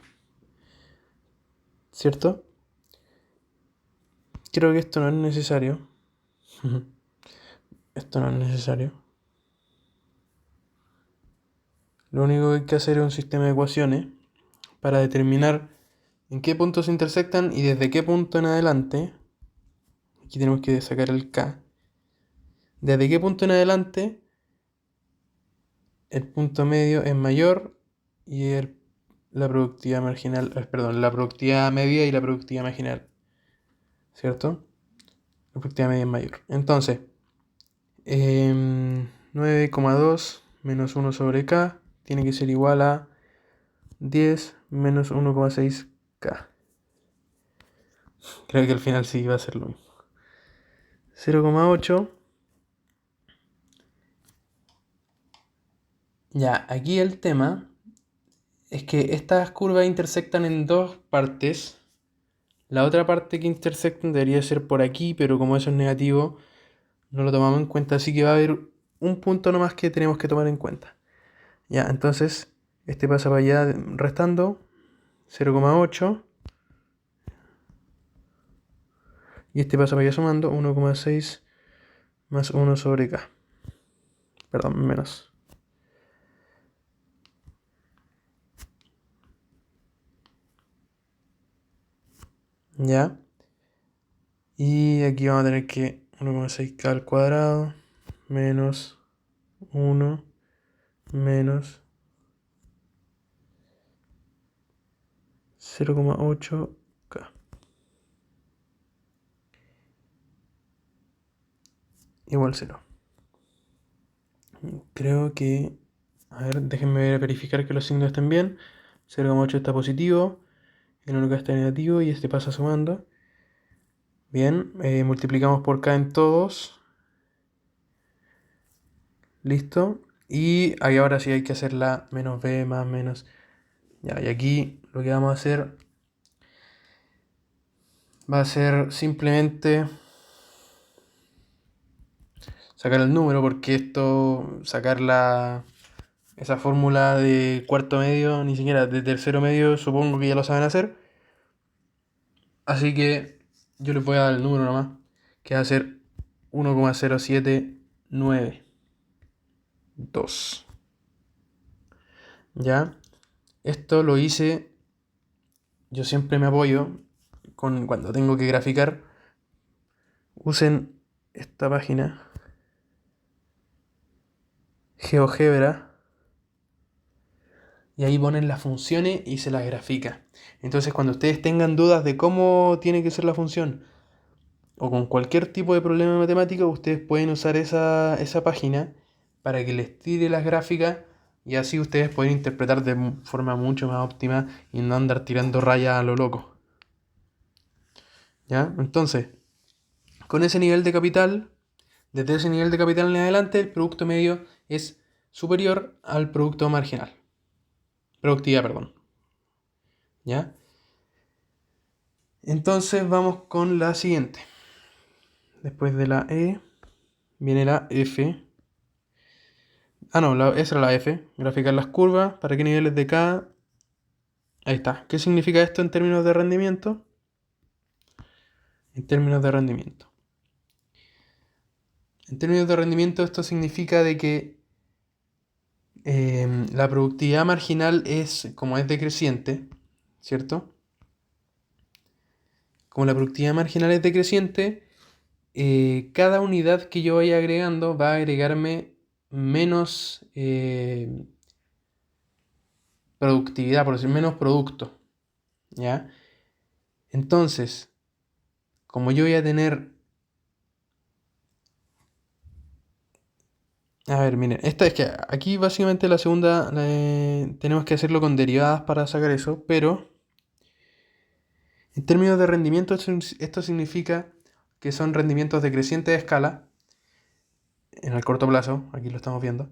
¿Cierto? Creo que esto no es necesario. Esto no es necesario. Lo único que hay que hacer es un sistema de ecuaciones para determinar en qué puntos se intersectan y desde qué punto en adelante. Aquí tenemos que sacar el K. Desde qué punto en adelante el punto medio es mayor y la productividad marginal, perdón, la productividad media y la productividad marginal. ¿Cierto? La productividad media es mayor. Entonces, 9,2 menos 1 sobre K tiene que ser igual a 10 menos 1,6K. Creo que al final sí va a ser lo mismo. 0,8. Ya, aquí el tema es que estas curvas intersectan en dos partes. La otra parte que intersectan debería ser por aquí, pero como eso es negativo, no lo tomamos en cuenta. Así que va a haber un punto nomás que tenemos que tomar en cuenta. Ya, entonces, este pasa para allá restando 0,8. Y este pasa para allá sumando 1,6 más 1 sobre K. Perdón, menos. Ya. Y aquí vamos a tener que 1,6K al cuadrado menos 1 menos 0,8K. Igual 0. Creo que... A ver, déjenme verificar que los signos estén bien. 0,8 está positivo, el 1K está negativo y este pasa sumando. Bien, multiplicamos por K en todos. Listo. Y ahí ahora sí hay que hacer la menos B más menos. Ya, y aquí lo que vamos a hacer va a ser simplemente sacar el número, porque esto, sacar esa fórmula de cuarto medio, ni siquiera de tercero medio, supongo que ya lo saben hacer. Así que yo les voy a dar el número nomás, que va a ser 1,0792. ¿Ya? Esto lo hice, yo siempre me apoyo cuando tengo que graficar. Usen esta página, GeoGebra, y ahí ponen las funciones y se las grafica. Entonces cuando ustedes tengan dudas de cómo tiene que ser la función o con cualquier tipo de problema matemático, ustedes pueden usar esa página para que les tire las gráficas y así ustedes pueden interpretar de forma mucho más óptima y no andar tirando rayas a lo loco. ¿Ya? Entonces, con ese nivel de capital, desde ese nivel de capital en adelante, el producto medio es superior al producto marginal. Productividad, perdón. ¿Ya? Entonces vamos con la siguiente. Después de la E viene la F. Ah, no, esa era la F. Graficar las curvas. ¿Para qué niveles de K? Ahí está. ¿Qué significa esto en términos de rendimiento? En términos de rendimiento. En términos de rendimiento esto significa de que la productividad marginal es, como es decreciente, ¿cierto? Como la productividad marginal es decreciente, cada unidad que yo vaya agregando va a agregarme menos productividad, por decir menos producto, ¿ya? Entonces, como yo voy a tener... A ver, miren, esta es que aquí básicamente la segunda tenemos que hacerlo con derivadas para sacar eso, pero en términos de rendimiento esto significa que son rendimientos de creciente escala en el corto plazo, aquí lo estamos viendo.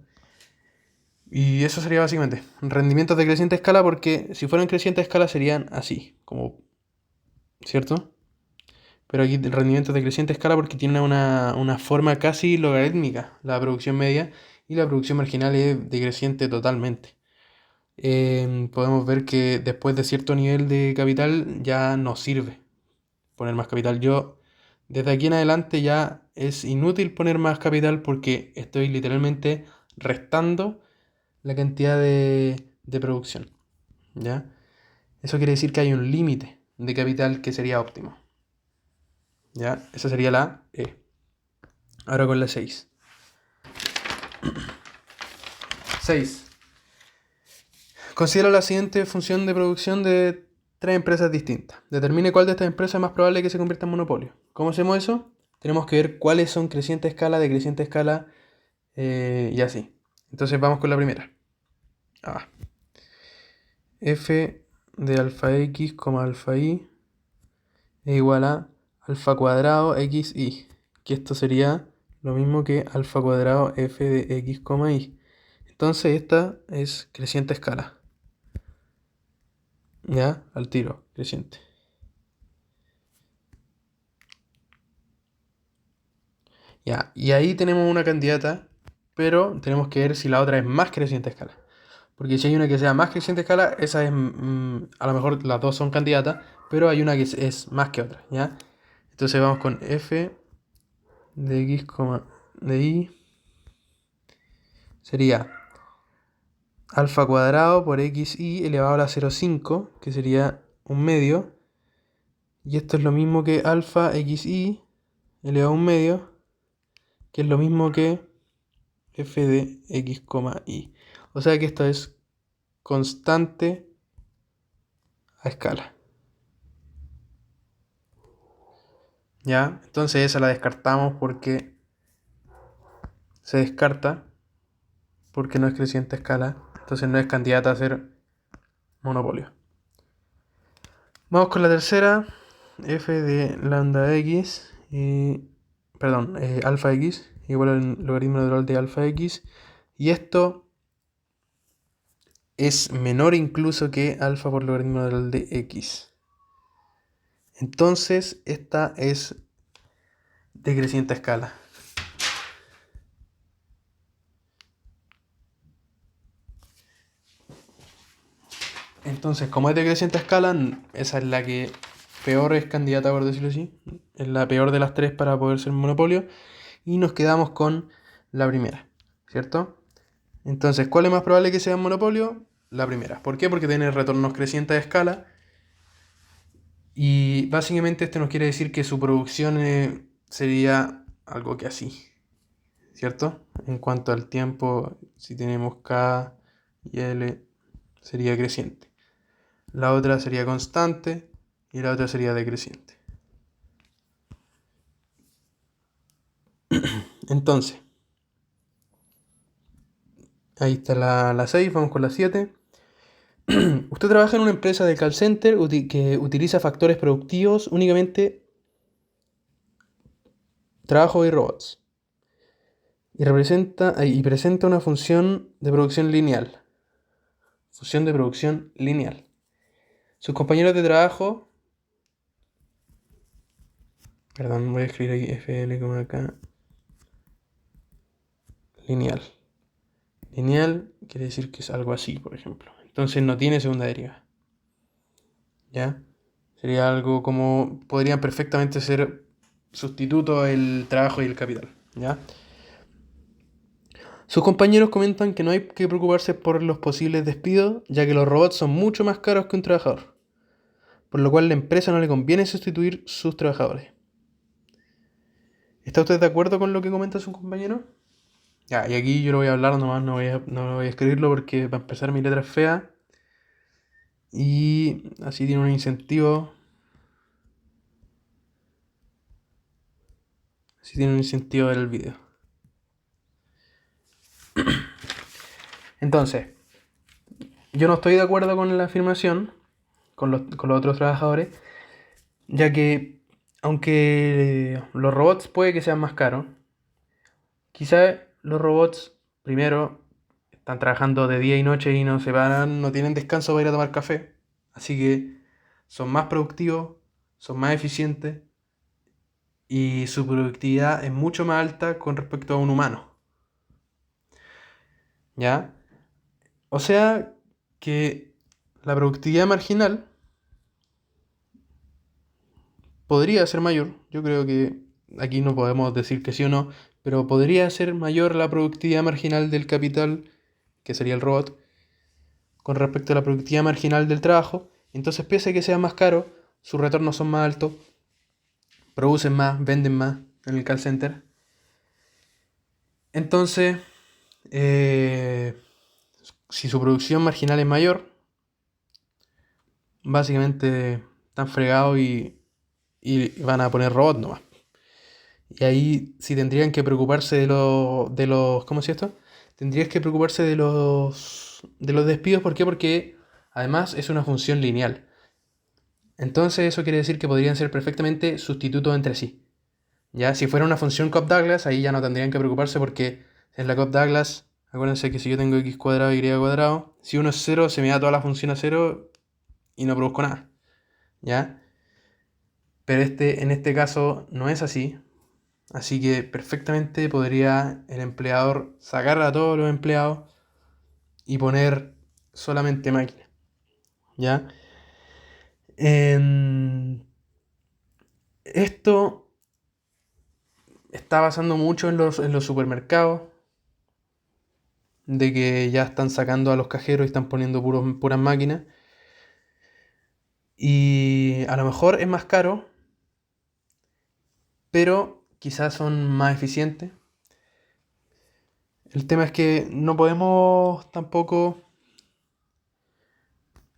Y eso sería básicamente rendimientos de creciente escala porque si fueran creciente escala serían así, como, ¿cierto? Pero aquí el rendimiento de creciente escala porque tiene una forma casi logarítmica la producción media y la producción marginal es decreciente totalmente. Podemos ver que después de cierto nivel de capital ya no sirve poner más capital. Yo desde aquí en adelante ya es inútil poner más capital porque estoy literalmente restando la cantidad de producción. ¿Ya? Eso quiere decir que hay un límite de capital que sería óptimo. ¿Ya? Esa sería la E. Ahora con la 6. 6. Considera la siguiente función de producción de tres empresas distintas. Determine cuál de estas empresas es más probable que se convierta en monopolio. ¿Cómo hacemos eso? Tenemos que ver cuáles son creciente escala, decreciente escala y así. Entonces vamos con la primera. Ah. F de alfa x, alfa y es igual a alfa cuadrado x y. Que esto sería lo mismo que alfa cuadrado f de x, y. Entonces esta es creciente escala. Ya, al tiro, creciente. Ya, y ahí tenemos una candidata, pero tenemos que ver si la otra es más creciente escala. Porque si hay una que sea más creciente escala, esa es, a lo mejor las dos son candidatas, pero hay una que es más que otra, ¿ya? Entonces vamos con f de x, de y. Sería alfa cuadrado por xy elevado a la 0,5, que sería un medio. Y esto es lo mismo que alfa xy elevado a un medio, que es lo mismo que f de x, y. O sea que esto es constante a escala. ¿Ya? Entonces esa la descartamos porque se descarta, porque no es creciente a escala. Entonces no es candidata a ser monopolio. Vamos con la tercera. F de lambda x, perdón, alfa x igual al logaritmo natural de alfa x. Y esto es menor incluso que alfa por logaritmo natural de x. Entonces esta es de creciente escala. Entonces, como es de creciente escala, esa es la que peor es candidata, por decirlo así. Es la peor de las tres para poder ser monopolio. Y nos quedamos con la primera, ¿cierto? Entonces, ¿cuál es más probable que sea un monopolio? La primera. ¿Por qué? Porque tiene retornos crecientes de escala. Y básicamente esto nos quiere decir que su producción sería algo que así, ¿cierto? En cuanto al tiempo, si tenemos K y L, sería creciente. La otra sería constante y la otra sería decreciente. Entonces, ahí está la 6, vamos con la 7. Usted trabaja en una empresa de call center que utiliza factores productivos únicamente trabajo y robots. Y presenta una función de producción lineal. Función de producción lineal. Sus compañeros de trabajo. Perdón, voy a escribir ahí FL como acá. Lineal. Lineal quiere decir que es algo así, por ejemplo. Entonces no tiene segunda deriva. ¿Ya? Sería algo como. Podrían perfectamente ser sustituto el trabajo y el capital. ¿Ya? Sus compañeros comentan que no hay que preocuparse por los posibles despidos, ya que los robots son mucho más caros que un trabajador, por lo cual a la empresa no le conviene sustituir sus trabajadores. ¿Está usted de acuerdo con lo que comenta su compañero? Ya, y aquí yo lo voy a hablar nomás, no voy a escribirlo porque para empezar mi letra es fea y así tiene un incentivo. Así tiene un incentivo del video. Entonces, yo no estoy de acuerdo con la afirmación, con los otros trabajadores, ya que aunque los robots puede que sean más caros, quizás los robots primero están trabajando de día y noche y no se van, no tienen descanso para ir a tomar café, así que son más productivos, son más eficientes y su productividad es mucho más alta con respecto a un humano. ¿Ya? O sea que la productividad marginal podría ser mayor. Yo creo que aquí no podemos decir que sí o no, pero podría ser mayor la productividad marginal del capital, que sería el robot, con respecto a la productividad marginal del trabajo. Entonces, pese a que sea más caro, sus retornos son más altos, producen más, venden más en el call center. Entonces, eh, si su producción marginal es mayor, básicamente están fregados y van a poner robots nomás. Y ahí sí tendrían que preocuparse de los, ¿cómo se llama esto? Tendrías que preocuparse de los despidos. ¿Por qué? Porque además es una función lineal. Entonces eso quiere decir que podrían ser perfectamente sustitutos entre sí. Ya, si fuera una función Cobb-Douglas, ahí ya no tendrían que preocuparse porque en la Cobb-Douglas, acuérdense que si yo tengo x cuadrado y y cuadrado, si uno es cero, se me da toda la función a cero y no produzco nada. ¿Ya? Pero en este caso no es así. Así que perfectamente podría el empleador sacar a todos los empleados y poner solamente máquinas. ¿Ya? Esto está pasando mucho en los supermercados, de que ya están sacando a los cajeros y están poniendo puras máquinas. Y a lo mejor es más caro, pero quizás son más eficientes. El tema es que no podemos tampoco.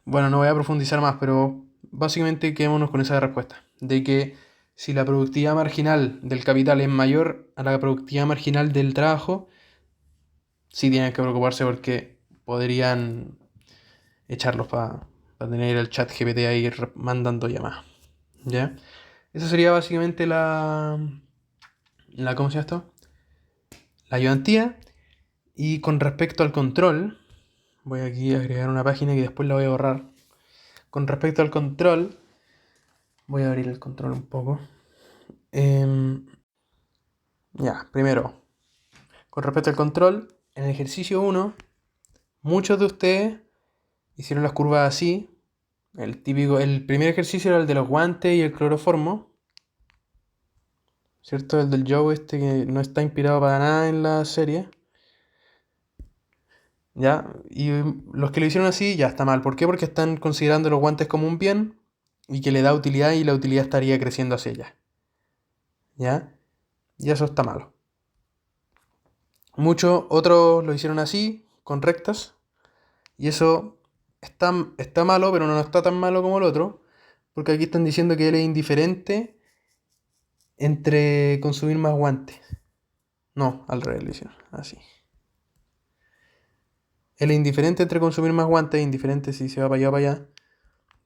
Bueno, no voy a profundizar más, pero básicamente quedémonos con esa respuesta. De que si la productividad marginal del capital es mayor a la productividad marginal del trabajo, sí tienen que preocuparse porque podrían echarlos para tener el chat GPT ahí mandando llamadas. ¿Ya? Esa sería básicamente ¿cómo se llama esto? La ayudantía. Y con respecto al control, voy aquí a agregar una página que después la voy a borrar. Con respecto al control, voy a abrir el control un poco. Ya, primero, con respecto al control, en el ejercicio 1, muchos de ustedes hicieron las curvas así. El primer ejercicio era el de los guantes y el cloroformo, ¿cierto? El del Joe este que no está inspirado para nada en la serie. ¿Ya? Y los que lo hicieron así ya está mal. ¿Por qué? Porque están considerando los guantes como un bien y que le da utilidad y la utilidad estaría creciendo hacia ella. ¿Ya? Y eso está malo. Muchos otros lo hicieron así, con rectas, y eso está malo, pero no está tan malo como el otro, porque aquí están diciendo que él es indiferente entre consumir más guantes. No, al revés lo hicieron. Así. Él es indiferente entre consumir más guantes, indiferente si se va para allá o para allá,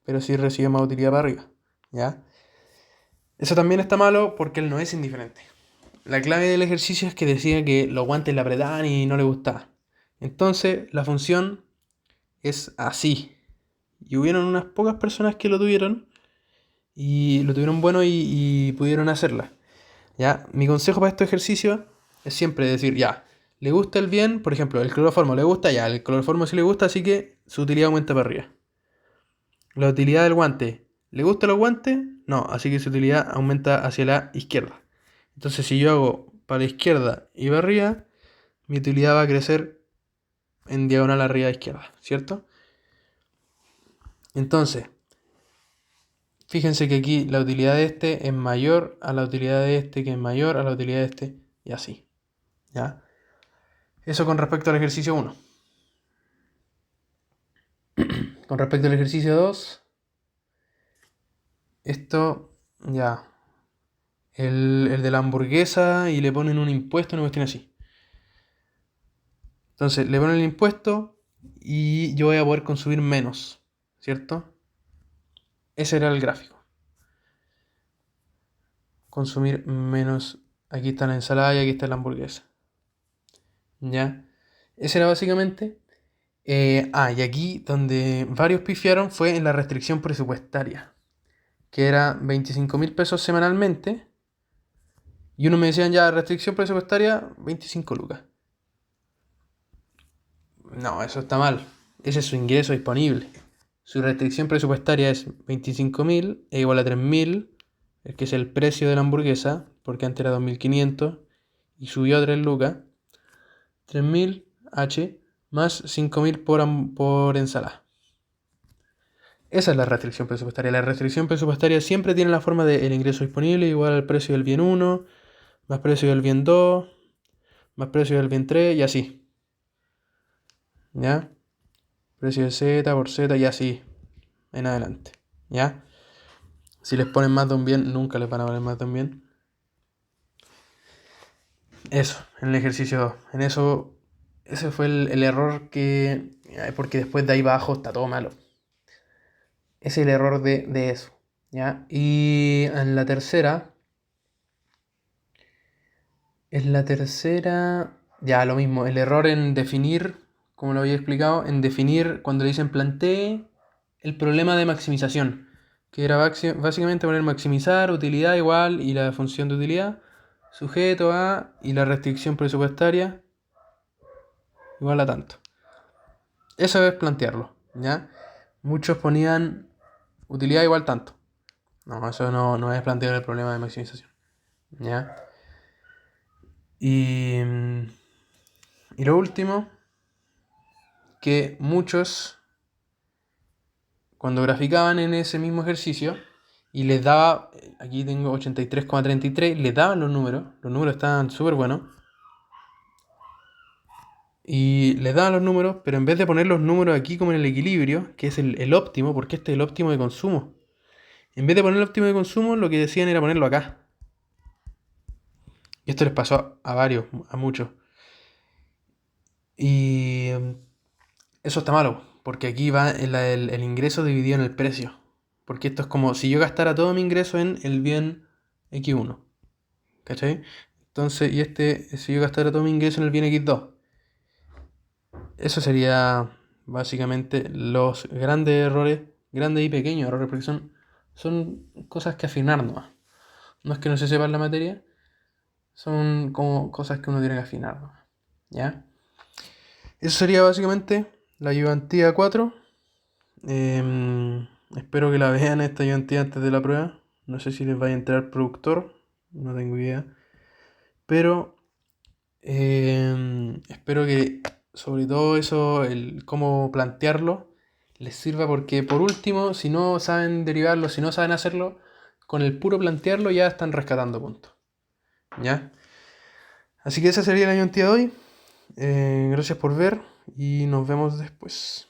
pero sí recibe más utilidad para arriba. ¿Ya? Eso también está malo porque él no es indiferente. La clave del ejercicio es que decía que los guantes le apretaban y no le gustaba. Entonces, la función es así. Y hubieron unas pocas personas que lo tuvieron y lo tuvieron bueno y pudieron hacerla. ¿Ya? Mi consejo para estos ejercicios es siempre decir, ya, le gusta el bien, por ejemplo, el cloroformo le gusta, ya, el cloroformo sí le gusta, así que su utilidad aumenta para arriba. La utilidad del guante, ¿le gustan los guantes? No, así que su utilidad aumenta hacia la izquierda. Entonces, si yo hago para la izquierda y para arriba, mi utilidad va a crecer en diagonal arriba a la izquierda, ¿cierto? Entonces, fíjense que aquí la utilidad de este es mayor a la utilidad de este, que es mayor a la utilidad de este, y así. ¿Ya? Eso con respecto al ejercicio 1. Con respecto al ejercicio 2, esto ya. El de la hamburguesa y le ponen un impuesto, una cuestión así. Entonces, le ponen el impuesto y yo voy a poder consumir menos, ¿cierto? Ese era el gráfico. Consumir menos. Aquí está la ensalada y aquí está la hamburguesa. ¿Ya? Ese era básicamente. Y aquí donde varios pifiaron fue en la restricción presupuestaria, que era 25.000 pesos semanalmente. Y uno me decían ya, restricción presupuestaria, 25 lucas. No, eso está mal. Ese es su ingreso disponible. Su restricción presupuestaria es 25.000 es igual a 3.000, el que es el precio de la hamburguesa, porque antes era 2.500 y subió a 3 lucas. 3.000 H más 5.000 por ensalada. Esa es la restricción presupuestaria. La restricción presupuestaria siempre tiene la forma de el ingreso disponible igual al precio del bien 1, más precio del bien 2, más precio del bien 3 y así. ¿Ya? Precio de Z por Z y así en adelante. ¿Ya? Si les ponen más de un bien, nunca les van a poner más de un bien. Eso, en el ejercicio 2. En eso, ese fue el error que... Porque después de ahí para abajo está todo malo. Ese es el error de eso. ¿Ya? Y en la tercera... Ya, lo mismo. El error en definir, como lo había explicado, en definir cuando le dicen plantee el problema de maximización. Que era básicamente poner maximizar, utilidad igual y la función de utilidad, sujeto a y la restricción presupuestaria igual a tanto. Eso es plantearlo, ¿ya? Muchos ponían utilidad igual tanto. No, eso no es plantear el problema de maximización, ¿ya? Y lo último, que muchos, cuando graficaban en ese mismo ejercicio, y les daba, aquí tengo 83,33, les daban los números estaban súper buenos, y les daban los números, pero en vez de poner los números aquí como en el equilibrio, que es el óptimo, porque este es el óptimo de consumo, en vez de poner el óptimo de consumo, lo que decían era ponerlo acá. Y esto les pasó a varios, a muchos. Y eso está malo, porque aquí va el ingreso dividido en el precio. Porque esto es como si yo gastara todo mi ingreso en el bien X1. ¿Cachai? Entonces, y si yo gastara todo mi ingreso en el bien X2. Eso sería básicamente los grandes errores, grandes y pequeños errores, porque son cosas que afinar nomás. No es que no se sepa la materia, son como cosas que uno tiene que afinar nomás. ¿Ya? Eso sería básicamente la ayudantía 4. Espero que la vean esta ayudantía antes de la prueba. No sé si les va a entrar productor, no tengo idea. Pero espero que sobre todo eso, el cómo plantearlo, les sirva porque por último, si no saben derivarlo, si no saben hacerlo, con el puro plantearlo ya están rescatando puntos. ¿Ya? Así que esa sería la ayudantía de hoy. Gracias por ver y nos vemos después.